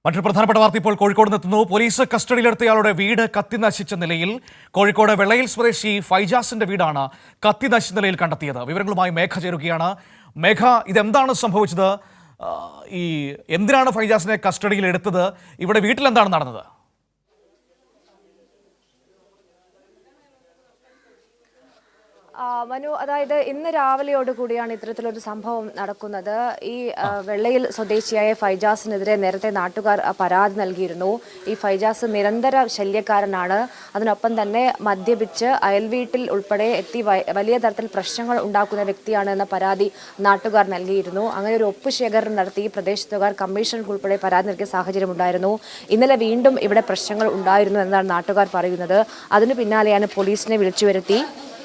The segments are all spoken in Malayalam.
മറ്റൊരു പ്രധാനപ്പെട്ട വാർത്ത ഇപ്പോൾ കോഴിക്കോട് നിന്നെത്തുന്നു. പോലീസ് കസ്റ്റഡിയിലെടുത്തയാളുടെ വീട് കത്തിനശിച്ച നിലയിൽ. കോഴിക്കോട് വെള്ളയിൽ സ്വദേശി ഫൈജാസിന്റെ വീടാണ് കത്തിനശിച്ച നിലയിൽ കണ്ടെത്തിയത്. വിവരങ്ങളുമായി മേഘ ചേരുകയാണ്. മേഘ, ഇതെന്താണ് സംഭവിച്ചത്? എന്തിനാണ് ഫൈജാസിനെ കസ്റ്റഡിയിൽ എടുത്തത്? ഇവിടെ വീട്ടിൽ എന്താണ് നടന്നത്? മനു, അതായത് ഇന്ന് രാവിലെയോടുകൂടിയാണ് ഇത്തരത്തിലൊരു സംഭവം നടക്കുന്നത്. ഈ വെള്ളയിൽ സ്വദേശിയായ ഫൈജാസിനെതിരെ നേരത്തെ നാട്ടുകാർ പരാതി നൽകിയിരുന്നു. ഈ ഫൈജാസ് നിരന്തര ശല്യക്കാരനാണ്. അതിനൊപ്പം തന്നെ മദ്യപിച്ച് അയൽവീട്ടിൽ ഉൾപ്പെടെ എത്തി വലിയ തരത്തിൽ പ്രശ്നങ്ങൾ ഉണ്ടാക്കുന്ന വ്യക്തിയാണ് എന്ന പരാതി നാട്ടുകാർ നൽകിയിരുന്നു. അങ്ങനെ ഒരു ഒപ്പ് ശേഖരണം നടത്തി പ്രദേശത്തുകാർ കമ്മീഷണർക്ക് ഉൾപ്പെടെ പരാതി നൽകിയ സാഹചര്യം ഉണ്ടായിരുന്നു. ഇന്നലെ വീണ്ടും ഇവിടെ പ്രശ്നങ്ങൾ ഉണ്ടായിരുന്നു എന്നാണ് നാട്ടുകാർ പറയുന്നത്. അതിനു പിന്നാലെയാണ് പോലീസിനെ വിളിച്ചു വരുത്തി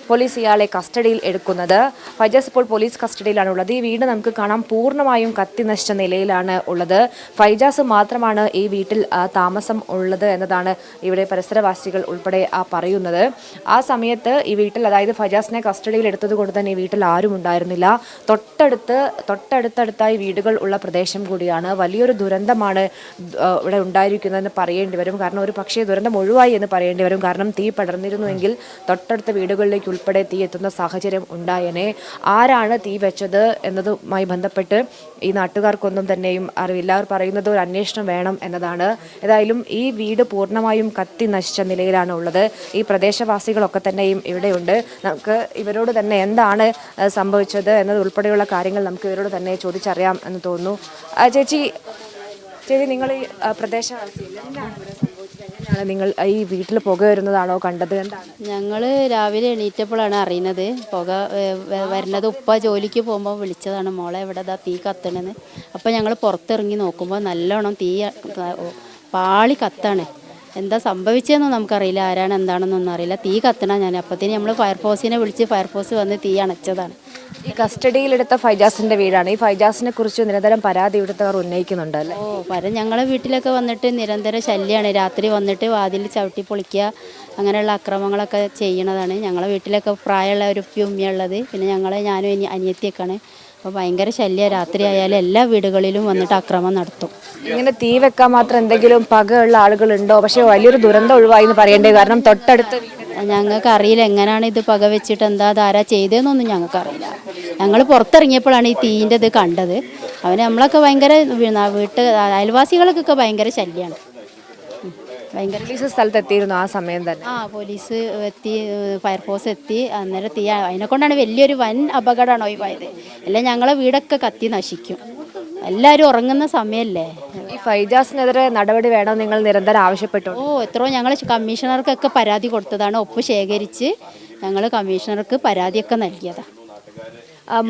പോലീസ് ഇയാളെ കസ്റ്റഡിയിൽ എടുക്കുന്നത്. ഫൈജാസ് ഇപ്പോൾ പോലീസ് കസ്റ്റഡിയിലാണ് ഉള്ളത്. ഈ വീട് നമുക്ക് കാണാം, പൂർണ്ണമായും കത്തി നശിച്ച നിലയിലാണ് ഉള്ളത്. ഫൈജാസ് മാത്രമാണ് ഈ വീട്ടിൽ താമസം ഉള്ളത് എന്നതാണ് ഇവിടെ പരിസരവാസികൾ ഉൾപ്പെടെ പറയുന്നത്. ആ സമയത്ത് ഈ വീട്ടിൽ, അതായത് ഫൈജാസിനെ കസ്റ്റഡിയിൽ എടുത്തത് കൊണ്ട് തന്നെ ഈ വീട്ടിൽ ആരും ഉണ്ടായിരുന്നില്ല. തൊട്ടടുത്തടുത്തായി വീടുകൾ ഉള്ള പ്രദേശം കൂടിയാണ്. വലിയൊരു ദുരന്തമാണ് ഇവിടെ ഉണ്ടായിരിക്കുന്നതെന്ന് പറയേണ്ടി വരും. കാരണം ഒരു പക്ഷേ ദുരന്തം ഒഴിവായി എന്ന് പറയേണ്ടി വരും. കാരണം തീ പടർന്നിരുന്നുവെങ്കിൽ തൊട്ടടുത്ത വീടുകളിലേക്ക് ഉൾപ്പെടെ തീ എത്തുന്ന സാഹചര്യം ഉണ്ടായേനെ. ആരാണ് തീ വെച്ചത് എന്നതുമായി ബന്ധപ്പെട്ട് ഈ നാട്ടുകാർക്കൊന്നും തന്നെയും അറിവില്ല. അവർ പറയുന്നത് ഒരു അന്വേഷണം വേണം എന്നതാണ്. ഏതായാലും ഈ വീട് പൂർണ്ണമായും കത്തി നശിച്ച നിലയിലാണ് ഉള്ളത്. ഈ പ്രദേശവാസികളൊക്കെ തന്നെയും ഇവിടെയുണ്ട്. നമുക്ക് ഇവരോട് തന്നെ എന്താണ് സംഭവിച്ചത് എന്നതുൾപ്പെടെയുള്ള കാര്യങ്ങൾ നമുക്ക് ഇവരോട് തന്നെ ചോദിച്ചറിയാം എന്ന് തോന്നുന്നു. ചേച്ചി, നിങ്ങൾ ഈ പ്രദേശവാസിയിൽ എന്താണ് ഇവിടെ സംഭവിച്ചത്? എങ്ങനെയാണ് നിങ്ങൾ ഈ വീട്ടിൽ പുക വരുന്നതാണോ കണ്ടത്? എന്താണ്? ഞങ്ങൾ രാവിലെ എണീറ്റപ്പോഴാണ് അറിയുന്നത് പുക വരുന്നത്. ഉപ്പ ജോലിക്ക് പോകുമ്പോൾ വിളിച്ചതാണ്, മോളെ ഇവിടെ തീ കത്തണെന്ന്. അപ്പോൾ ഞങ്ങൾ പുറത്തിറങ്ങി നോക്കുമ്പോൾ നല്ലോണം തീ പാളി കത്താണ്. എന്താ സംഭവിച്ചതെന്നും നമുക്കറിയില്ല, ആരാണ് എന്താണെന്നൊന്നും അറിയില്ല. തീ കത്തണ ഞാൻ അപ്പത്തേന് നമ്മൾ ഫയർഫോഴ്സിനെ വിളിച്ച് ഫയർഫോഴ്സ് വന്ന് തീ അണച്ചതാണ്. ഈ കസ്റ്റഡിയിലെടുത്ത ഫൈജാസിന്റെ വീടാണ്. ഈ ഫൈജാസിനെ കുറിച്ച് നിരന്തരം പരാതി ഇവിടുത്തവർ ഉന്നയിക്കുന്നുണ്ട് അല്ലേ? ഞങ്ങളെ വീട്ടിലൊക്കെ വന്നിട്ട് നിരന്തര ശല്യമാണ്. രാത്രി വന്നിട്ട് വാതിൽ ചവിട്ടി പൊളിക്കുക, അങ്ങനെയുള്ള അക്രമങ്ങളൊക്കെ ചെയ്യണതാണ്. ഞങ്ങളെ വീട്ടിലൊക്കെ പ്രായമുള്ള ഒരു ഉമ്മയുള്ളത്, പിന്നെ ഞാനും അനിയത്തിയൊക്കെയാണ്. അപ്പോൾ ഭയങ്കര ശല്യം. രാത്രി ആയാലും എല്ലാ വീടുകളിലും വന്നിട്ട് അക്രമം നടത്തും. ഇങ്ങനെ തീ വെക്കാൻ മാത്രം എന്തെങ്കിലും പകയുള്ള ആളുകളുണ്ടോ? പക്ഷേ വലിയൊരു ദുരന്തം ഒഴിവായി എന്ന് പറയേണ്ടത്. കാരണം തൊട്ടടുത്ത് ഞങ്ങൾക്ക് അറിയില്ല എങ്ങനെയാണ് ഇത് പക വെച്ചിട്ട് ആരാ ചെയ്തതെന്നൊന്നും ഞങ്ങൾക്കറിയില്ല. ഞങ്ങൾ പുറത്തിറങ്ങിയപ്പോഴാണ് ഈ തീൻ്റെ ഇത് കണ്ടത്. നമ്മളൊക്കെ ഭയങ്കര അയൽവാസികൾക്കൊക്കെ ഭയങ്കര ശല്യമാണ്. പോലീസ് സ്ഥലത്ത് എത്തിയിരുന്നു ആ സമയം തന്നെ? പോലീസ് എത്തി, ഫയർഫോഴ്സ് എത്തി. അന്നേരം തീ അതിനെക്കൊണ്ടാണ് വലിയൊരു വൻ അപകടമാണ് ഒഴിവായത്. എല്ലാം ഞങ്ങളെ വീടൊക്കെ കത്തി നശിക്കും. എല്ലാവരും ഉറങ്ങുന്ന സമയമല്ലേ. ഈ ഫൈജാസിനെതിരെ നടപടി വേണം നിങ്ങൾ നിരന്തരം ആവശ്യപ്പെട്ടു? എത്രയോ ഞങ്ങൾ കമ്മീഷണർക്കൊക്കെ പരാതി കൊടുത്തതാണ്. ഒപ്പ് ശേഖരിച്ച് ഞങ്ങൾ കമ്മീഷണർക്ക് പരാതിയൊക്കെ നൽകിയതാണ്.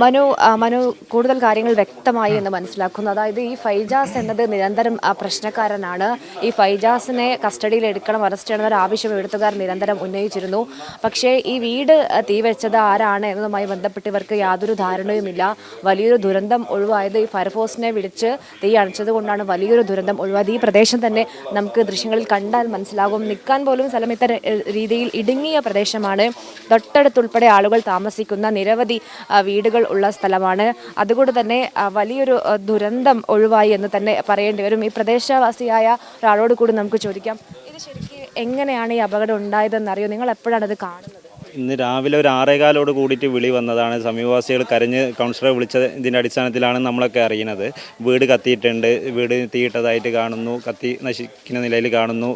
മനു കൂടുതൽ കാര്യങ്ങൾ വ്യക്തമായി എന്ന് മനസ്സിലാക്കുന്നു. അതായത് ഈ ഫൈജാസ് എന്നത് നിരന്തരം പ്രശ്നക്കാരനാണ്. ഈ ഫൈജാസിനെ കസ്റ്റഡിയിൽ എടുക്കണം, അറസ്റ്റ് ചെയ്യണമെന്നൊരു ആവശ്യം എഴുത്തുകാർ നിരന്തരം ഉന്നയിച്ചിരുന്നു. പക്ഷേ ഈ വീട് തീ വെച്ചത് ആരാണ് എന്നതുമായി ബന്ധപ്പെട്ട് ഇവർക്ക് യാതൊരു ധാരണയുമില്ല. വലിയൊരു ദുരന്തം ഒഴിവായത് ഈ ഫയർഫോഴ്സിനെ വിളിച്ച് തീ അണച്ചത് കൊണ്ടാണ് വലിയൊരു ദുരന്തം ഒഴിവായത്. ഈ പ്രദേശം തന്നെ നമുക്ക് ദൃശ്യങ്ങളിൽ കണ്ടാൽ മനസ്സിലാകും. നിൽക്കാൻ പോലും സ്ഥലമിത്ത രീതിയിൽ ഇടുങ്ങിയ പ്രദേശമാണ്. തൊട്ടടുത്തുൾപ്പെടെ ആളുകൾ താമസിക്കുന്ന നിരവധി വീടുകൾ ഉള്ള സ്ഥലമാണ്. അതുകൊണ്ട് തന്നെ വലിയൊരു ദുരന്തം ഒഴിവായി എന്ന് തന്നെ പറയേണ്ടി വരും. ഈ പ്രദേശവാസിയായ ഒരാളോട് കൂടി നമുക്ക് ചോദിക്കാം, ഇത് ശരിക്കും എങ്ങനെയാണ് ഈ അപകടം ഉണ്ടായതെന്നറിയോ? നിങ്ങൾ എപ്പോഴാണ് ഇത് കാണുന്നത്? ഇന്ന് രാവിലെ ഒരു 6:15 കൂടിയിട്ട് വിളി വന്നതാണ്. സമീപവാസികൾ കരഞ്ഞ് കൗൺസിലറെ വിളിച്ചതിൻ്റെ അടിസ്ഥാനത്തിലാണ് നമ്മളൊക്കെ അറിയുന്നത്. വീട് കത്തിയിട്ടുണ്ട്, വീട് തീയിട്ടതായിട്ട് കാണുന്നു, കത്തി നശിക്കുന്ന നിലയിൽ കാണുന്നു,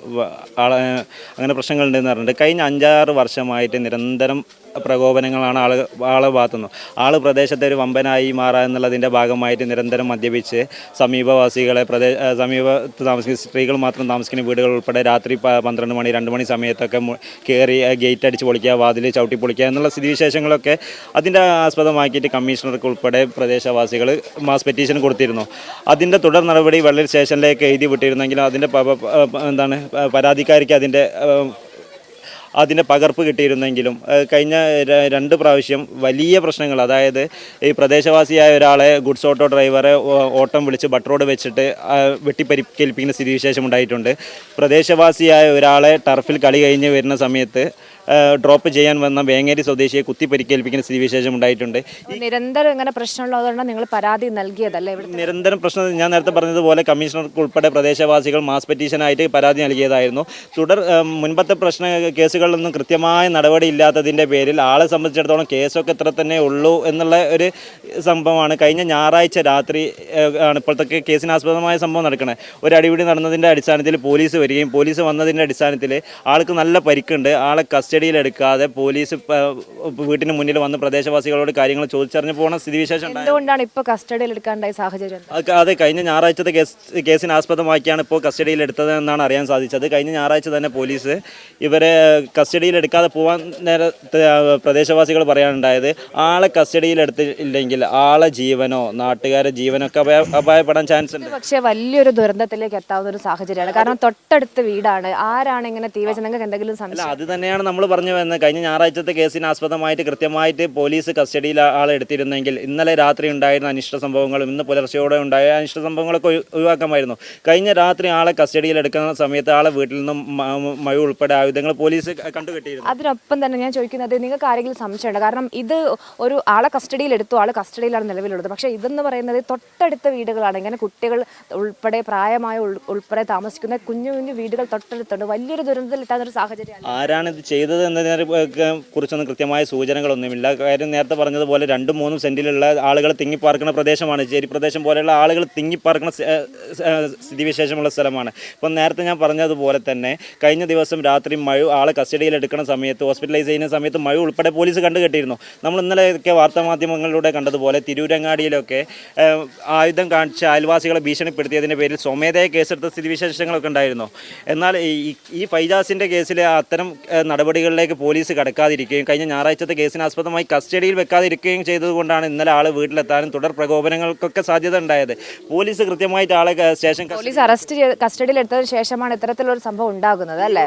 അങ്ങനെ പ്രശ്നങ്ങളുണ്ടെന്ന് പറഞ്ഞിട്ട് കഴിഞ്ഞ 5-6 വർഷമായിട്ട് നിരന്തരം പ്രകോപനങ്ങളാണ് ആളെ ഭാഗത്തുനിന്നു. പ്രദേശത്തെ ഒരു വമ്പനായി മാറുക എന്നുള്ളതിൻ്റെ ഭാഗമായിട്ട് നിരന്തരം മദ്യപിച്ച് സമീപവാസികളെ സമീപത്ത് താമസിക്കുന്ന സ്ത്രീകൾ മാത്രം താമസിക്കുന്ന വീടുകൾ ഉൾപ്പെടെ രാത്രി 12 മണി 2 മണി സമയത്തൊക്കെ കയറി ഗേറ്റ് അടിച്ച് പൊളിക്കുക, വാതിൽ ചവിട്ടി പൊളിക്കുക എന്നുള്ള സ്ഥിതിവിശേഷങ്ങളൊക്കെ അതിൻ്റെ ആസ്പദമാക്കിയിട്ട് കമ്മീഷണർക്ക് ഉൾപ്പെടെ പ്രദേശവാസികൾ മാസ് പെറ്റീഷൻ കൊടുത്തിരുന്നു. അതിൻ്റെ തുടർ നടപടി വെള്ളൂർ സ്റ്റേഷനിലേക്ക് എഴുതി വിട്ടിരുന്നെങ്കിലും അതിൻ്റെ പരാതിക്കാർക്ക് അതിൻ്റെ പകർപ്പ് കിട്ടിയിരുന്നെങ്കിലും കഴിഞ്ഞ 2 പ്രാവശ്യം വലിയ പ്രശ്നങ്ങൾ, അതായത് ഈ പ്രദേശവാസിയായ ഒരാളെ ഗുഡ്സ് ഓട്ടോ ഡ്രൈവറെ ഓട്ടം വിളിച്ച് ബട്ട് റോഡ് വെച്ചിട്ട് വെട്ടിപ്പരിക്കേൽപ്പിക്കുന്ന സ്ഥിതിവിശേഷം ഉണ്ടായിട്ടുണ്ട്. പ്രദേശവാസിയായ ഒരാളെ ടർഫിൽ കളി കഴിഞ്ഞ് വരുന്ന സമയത്ത് ഡ്രോപ്പ് ചെയ്യാൻ വന്ന വേങ്ങേരി സ്വദേശിയെ കുത്തി പരിക്കേൽപ്പിക്കുന്ന സ്ഥിതിവിശേഷം ഉണ്ടായിട്ടുണ്ട്. നിരന്തരം ഇങ്ങനെ പ്രശ്നമുള്ളതുകൊണ്ട് നിങ്ങൾ പരാതി നൽകിയതല്ലേ? ഇവിടെ നിരന്തരം പ്രശ്നം ഞാൻ നേരത്തെ പറഞ്ഞതുപോലെ കമ്മീഷണർക്ക് ഉൾപ്പെടെ പ്രദേശവാസികൾ മാസ് പെറ്റീഷനായിട്ട് പരാതി നൽകിയതായിരുന്നു. മുൻപത്തെ കേസുകളിലൊന്നും കൃത്യമായ നടപടി ഇല്ലാത്തതിൻ്റെ പേരിൽ ആളെ സംബന്ധിച്ചിടത്തോളം കേസൊക്കെ ഇത്ര തന്നെ ഉള്ളൂ എന്നുള്ള ഒരു സംഭവമാണ്. കഴിഞ്ഞ ഞായറാഴ്ച രാത്രി ആണ് ഇപ്പോഴത്തെ കേസിനാസ്പദമായ സംഭവം നടക്കുന്നത്. ഒരു അടിപിടി നടന്നതിൻ്റെ അടിസ്ഥാനത്തിൽ പോലീസ് വരികയും പോലീസ് വന്നതിൻ്റെ അടിസ്ഥാനത്തിൽ ആൾക്ക് നല്ല പരിക്കുണ്ട്. ആളെ കസ്റ്റഡിയിലെടുക്കാതെ പോലീസ് വീട്ടിന് മുന്നിൽ വന്ന് പ്രദേശവാസികളോട് കാര്യങ്ങൾ ചോദിച്ചറിഞ്ഞ് പോകുന്ന സ്ഥിതിവിശേഷം എന്തുകൊണ്ടാണ് ഇപ്പോൾ കസ്റ്റഡിയിൽ എടുക്കാണ്ടായ സാഹചര്യം? അതെ, കഴിഞ്ഞ ഞായറാഴ്ചത്തെ കേസിനാസ്പദമാക്കിയാണ് ഇപ്പോൾ കസ്റ്റഡിയിലെടുത്തത് എന്നാണ് അറിയാൻ സാധിച്ചത്. കഴിഞ്ഞ ഞായറാഴ്ച തന്നെ പോലീസ് ഇവരെ കസ്റ്റഡിയിലെടുക്കാതെ പോകാൻ നേരത്തെ പ്രദേശവാസികൾ പറയാനുണ്ടായത് ആളെ കസ്റ്റഡിയിലെടുത്തില്ലെങ്കിൽ ആളെ ജീവനോ നാട്ടുകാരെ ജീവനോ ഒക്കെ അപായപ്പെടാൻ ചാൻസ് ഉണ്ട്. പക്ഷേ വലിയൊരു ദുരന്തത്തിലേക്ക് എത്താവുന്ന ഒരു സാഹചര്യമാണ്. കാരണം തൊട്ടടുത്ത വീടാണ്. ആരാണ് ഇങ്ങനെ തീ വെച്ച് നിങ്ങൾക്ക് എന്തെങ്കിലും സംശയം? അത് തന്നെയാണ് നമ്മൾ പറഞ്ഞു വരുന്നത്. കഴിഞ്ഞ ഞായറാഴ്ചത്തെ കേസിനാസ്പദമായിട്ട് കൃത്യമായിട്ട് പോലീസ് കസ്റ്റഡിയിൽ ആളെ എടുത്തിരുന്നെങ്കിൽ ഇന്നലെ രാത്രി ഉണ്ടായിരുന്ന അനിഷ്ട സംഭവങ്ങളും ഇന്ന് പുലർച്ചയോടെ ഉണ്ടായ അനിഷ്ട സംഭവങ്ങളൊക്കെ ഒഴിവാക്കാമായിരുന്നു. കഴിഞ്ഞ രാത്രി ആളെ കസ്റ്റഡിയിൽ എടുക്കുന്ന സമയത്ത് ആളെ വീട്ടിൽ നിന്നും മഴ ഉൾപ്പെടെ ആയുധങ്ങൾ പോലീസ് കണ്ടുകെട്ടിയിരുന്നു. അതിനൊപ്പം തന്നെ ഞാൻ ചോദിക്കുന്നത്, നിങ്ങൾക്ക് ആരെങ്കിലും സംശയമുണ്ട്? കാരണം ഇത് ഒരു ആളെ കസ്റ്റഡിയിൽ എടുത്തു, ആൾ കസ്റ്റഡിയിലാണ് നിലവിലുള്ളത്. പക്ഷേ ഇതെന്ന് പറയുന്നത് തൊട്ടടുത്ത വീടുകളാണ്. ഇങ്ങനെ കുട്ടികൾ ഉൾപ്പെടെ പ്രായമായ ഉൾപ്പെടെ താമസിക്കുന്ന കുഞ്ഞു കുഞ്ഞു വീടുകൾ തൊട്ടടുത്തുണ്ട്. വലിയൊരു ദുരന്തത്തിലെത്താൻ ഒരു സാഹചര്യമാണ്. ആരാണ് ഇത് ചെയ്തത് എന്നതിനെ കുറിച്ചൊന്നും കൃത്യമായ സൂചനകളൊന്നുമില്ല. കാര്യം നേരത്തെ പറഞ്ഞതുപോലെ 2-3 സെന്റിലുള്ള ആളുകൾ തിങ്ങിപ്പാർക്കുന്ന പ്രദേശമാണ്. ചേരി പ്രദേശം പോലെയുള്ള ആളുകൾ തിങ്ങിപ്പാർക്കുന്ന സ്ഥിതിവിശേഷമുള്ള സ്ഥലമാണ്. ഇപ്പം നേരത്തെ ഞാൻ പറഞ്ഞതുപോലെ തന്നെ കഴിഞ്ഞ ദിവസം രാത്രി മഴ ആളെ കസ്റ്റഡിയിൽ എടുക്കുന്ന സമയത്ത് ഹോസ്പിറ്റലൈസ് ചെയ്യുന്ന സമയത്ത് മഴ ഉൾപ്പെടെ പോലീസ് കണ്ടുകെട്ടിയിരുന്നു. നമ്മൾ ഇന്നലെയൊക്കെ വാർത്താമാധ്യമങ്ങളിലൂടെ കണ്ടതുപോലെ തിരൂരങ്ങാടിയിലൊക്കെ ആയുധം കാണിച്ച് അയൽവാസികളെ ഭീഷണിപ്പെടുത്തിയതിൻ്റെ പേരിൽ സ്വമേധയാ കേസെടുത്ത സ്ഥിതിവിശേഷങ്ങളൊക്കെ ഉണ്ടായിരുന്നു. എന്നാൽ ഈ ഫൈജാസിൻ്റെ കേസിൽ അത്തരം നടപടികളിലേക്ക് പോലീസ് കടക്കാതിരിക്കുകയും കഴിഞ്ഞ ഞായറാഴ്ചത്തെ കേസിനാസ്പദമായി കസ്റ്റഡിയിൽ വെക്കാതിരിക്കുകയും ചെയ്തതുകൊണ്ടാണ് ഇന്നലെ ആൾ വീട്ടിലെത്താനും തുടർ പ്രകോപനങ്ങൾക്കൊക്കെ സാധ്യത ഉണ്ടായത്. പോലീസ് കൃത്യമായിട്ട് ആളെ സ്റ്റേഷൻ പോലീസ് അറസ്റ്റ് ചെയ്ത് കസ്റ്റഡിയിൽ എടുത്തതിന് ശേഷമാണ് ഇത്തരത്തിലൊരു സംഭവം ഉണ്ടാകുന്നത് അല്ലേ?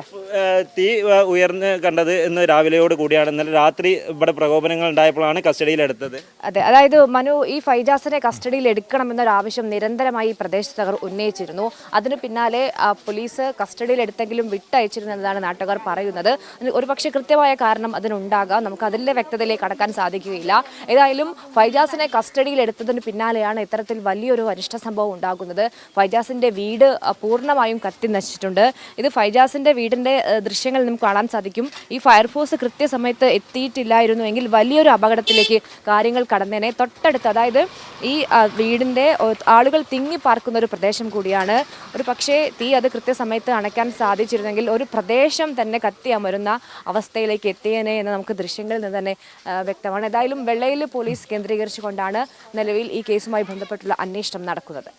തീ ഉയർന്ന് കണ്ടത് ഇന്ന് രാവിലെയോട് കൂടിയാണ്. ഇന്നലെ രാത്രി ഇവിടെ പ്രകോപനങ്ങൾ ഉണ്ടായപ്പോഴാണ് കസ്റ്റഡിയിലെടുത്തത്. അതെ, അതായത് മനു, ഈ ഫൈജാസിനെ കസ്റ്റഡിയിൽ എടുക്കണമെന്നൊരു ആവശ്യം നിരന്തരമായി ഈ പ്രദേശത്തവർ ഉന്നയിച്ചിരുന്നു. അതിന് പിന്നാലെ പോലീസ് കസ്റ്റഡിയിൽ എടുത്തെങ്കിലും വിട്ടയച്ചിരുന്നു എന്നതാണ് നാട്ടുകാർ പറയുന്നത്. ഒരുപക്ഷെ കൃത്യമായ കാരണം അതിനുണ്ടാകാം. നമുക്ക് അതിൻ്റെ വ്യക്തതയിലേക്ക് കടക്കാൻ സാധിക്കുകയില്ല. ഏതായാലും ഫൈജാസിനെ കസ്റ്റഡിയിൽ എടുത്തതിന് പിന്നാലെയാണ് ഇത്തരത്തിൽ വലിയൊരു അനിഷ്ട സംഭവം ഉണ്ടാകുന്നത്. ഫൈജാസിന്റെ വീട് പൂർണ്ണമായും കത്തി നശിച്ചിട്ടുണ്ട്. ഇത് ഫൈജാസിന്റെ വീടിന്റെ ദൃശ്യങ്ങൾ നമുക്ക് കാണാൻ സാധിക്കും. ഈ ഫയർഫോഴ്സ് കൃത്യസമയത്ത് എത്തിയിട്ടില്ലായിരുന്നുവെങ്കിൽ വലിയൊരു അപകടത്തിലേക്ക് കാര്യങ്ങൾ കടന്നേനെ. തൊട്ടടുത്ത്, അതായത് ഈ വീടിന്റെ ആളുകൾ തിങ്ങി പാർക്കുന്ന ഒരു പ്രദേശം കൂടിയാണ്. ഒരു പക്ഷേ തീ അത് കൃത്യസമയത്ത് അണയ്ക്കാൻ സാധിച്ചിരുന്നെങ്കിൽ ഒരു പ്രദേശം തന്നെ കത്തി അമരുന്ന അവസ്ഥയിലേക്ക് എത്തിയേനെ എന്ന് നമുക്ക് ദൃശ്യങ്ങളിൽ നിന്ന് തന്നെ വ്യക്തമാണ്. ഏതായാലും വെള്ളയിൽ പോലീസ് കേന്ദ്രീകരിച്ചുകൊണ്ടാണ് നിലവിൽ ഈ കേസുമായി ബന്ധപ്പെട്ടുള്ള അന്വേഷണം നടക്കുന്നത്.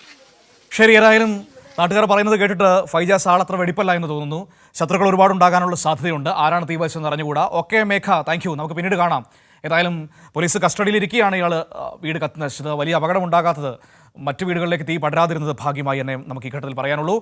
ശരി, ഏതായാലും നാട്ടുകാർ പറയുന്നത് കേട്ടിട്ട് ഫൈജാസ് ആളത്ര വെടിപ്പല്ല എന്ന് തോന്നുന്നു. ശത്രുക്കൾ ഒരുപാട് ഉണ്ടാകാനുള്ള സാധ്യതയുണ്ട്. ആരാണ് തീ വെച്ചെന്ന് അറിഞ്ഞുകൂടാ. Okay Megha, thank you. നമുക്ക് പിന്നീട് കാണാം. ഏതായാലും പോലീസ് കസ്റ്റഡിയിലിരിക്കുകയാണ്. ഇയാൾ വീട് കത്തി നശിച്ചത്. വലിയ അപകടം ഉണ്ടാകാത്തത്, മറ്റു വീടുകളിലേക്ക് തീ പടരാതിരുന്നത് ഭാഗ്യമായി എന്നെ നമുക്ക് ഈ ഘട്ടത്തിൽ പറയാനുള്ളൂ.